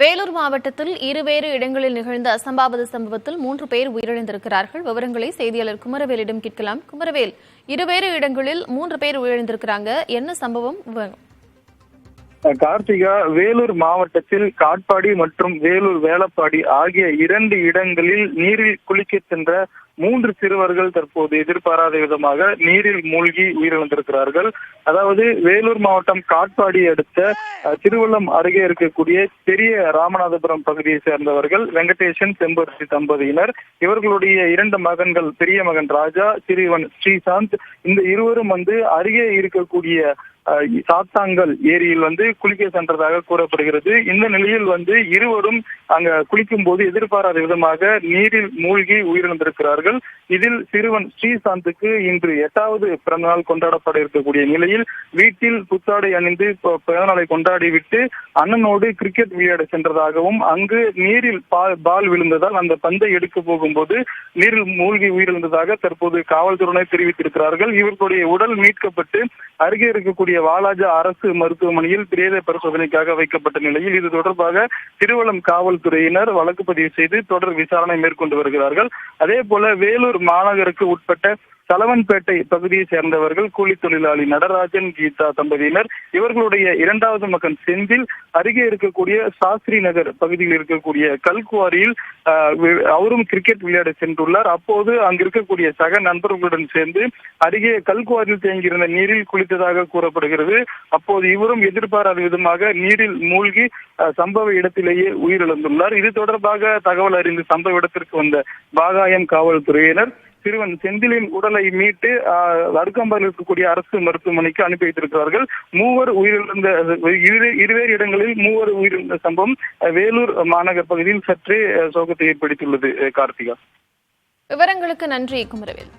வேலூர் மாவட்டத்தில் இருவேறு இடங்களில் நிகழ்ந்த அசம்பாவித சம்பவத்தில் 3 பேர் உயிரிழந்திருக்கிறார்கள். விவரங்களை செய்தியாளர் குமரவேலிடம் கேட்கலாம். குமரவேல், இருவேறு இடங்களில் 3 பேர் உயிரிழந்திருக்கிறாங்க. என்ன சம்பவம்? கார்த்திகா, வேலூர் மாவட்டத்தில் காட்பாடி மற்றும் வேலூர் வேலப்பாடி ஆகிய 2 இடங்களில் நீரில் குளிக்க சென்ற 3 சிறுவர்கள் தற்போது எதிர்பாராத விதமாக நீரில் மூழ்கி உயிரிழந்திருக்கிறார்கள். அதாவது வேலூர் மாவட்டம் காட்பாடி அடுத்த திருவள்ளம் அருகே இருக்கக்கூடிய பெரிய ராமநாதபுரம் பகுதியை சேர்ந்தவர்கள் வெங்கடேசன், செம்பருத்தி தம்பதியினர். இவர்களுடைய 2 மகன்கள், பெரிய மகன் ராஜா, சிறுவன் ஸ்ரீசாந்த். இந்த இருவரும் அருகே இருக்கக்கூடிய சாத்தாங்கல் ஏரியில் குளிக்க சென்றதாக கூறப்படுகிறது. இந்த நிலையில் இருவரும் அங்க குளிக்கும் போது எதிர்பாராத விதமாக நீரில் மூழ்கி உயிரிழந்திருக்கிறார்கள். இதில் சிறுவன் ஸ்ரீசாந்துக்கு இன்று 8வது பிறந்தநாள் கொண்டாடப்பட இருக்கக்கூடிய நிலையில் வீட்டில் புத்தாடை அணிந்து பிறந்தநாளை கொண்டாடிவிட்டு அண்ணனோடு கிரிக்கெட் விளையாட சென்றதாகவும் அங்கு நீரில் பால் விழுந்ததால் அந்த பந்தை எடுக்க போகும்போது நீரில் மூழ்கி உயிரிழந்ததாக தற்போது காவல்துறையினர் தெரிவித்திருக்கிறார்கள். இவர்களுடைய உடல் மீட்கப்பட்டு அருகே இருக்கக்கூடிய வாலாஜா அரசு மருத்துவமனையில் பிரேத பரிசோதனைக்காக வைக்கப்பட்ட நிலையில் இது தொடர்பாக திருவள்ளம் காவல்துறையினர் வழக்கு பதிவு செய்து தொடர் விசாரணை மேற்கொண்டு வருகிறார்கள். அதே போல வேலூர் மாநகருக்கு உட்பட்ட சலவன்பேட்டை பகுதியை சேர்ந்தவர்கள் கூலி தொழிலாளி நடராஜன், கீதா தம்பதியினர். இவர்களுடைய 2வது மகன் செந்தில் அருகே இருக்கக்கூடிய சாஸ்திரி நகர் பகுதியில் இருக்கக்கூடிய கல்குவாரியில் அவரும் கிரிக்கெட் விளையாட சென்றுள்ளார். அப்போது அங்கு இருக்கக்கூடிய சக நண்பர்களுடன் சேர்ந்து அருகே கல்குவாரியில் தேங்கியிருந்த நீரில் குளித்ததாக கூறப்படுகிறது. அப்போது இவரும் எதிர்பாராத விதமாக நீரில் மூழ்கி சம்பவ இடத்திலேயே உயிரிழந்துள்ளார். இது தொடர்பாக தகவல் அறிந்து சம்பவ இடத்திற்கு வந்த வாகாயம் காவல்துறையினர் சிறுவன் செந்திலின் உடலை மீட்டு அருகம்பல் இருக்கக்கூடிய அரசு மருத்துவமனைக்கு அனுப்பி வைத்திருக்கிறார்கள். இருவேறு இடங்களில் 3 உயிரிழந்த சம்பவம் வேலூர் மாநகர் பகுதியில் சற்றே சோகத்தை ஏற்படுத்தியுள்ளது. கார்த்திகா, விவரங்களுக்கு நன்றி குமரவேல்.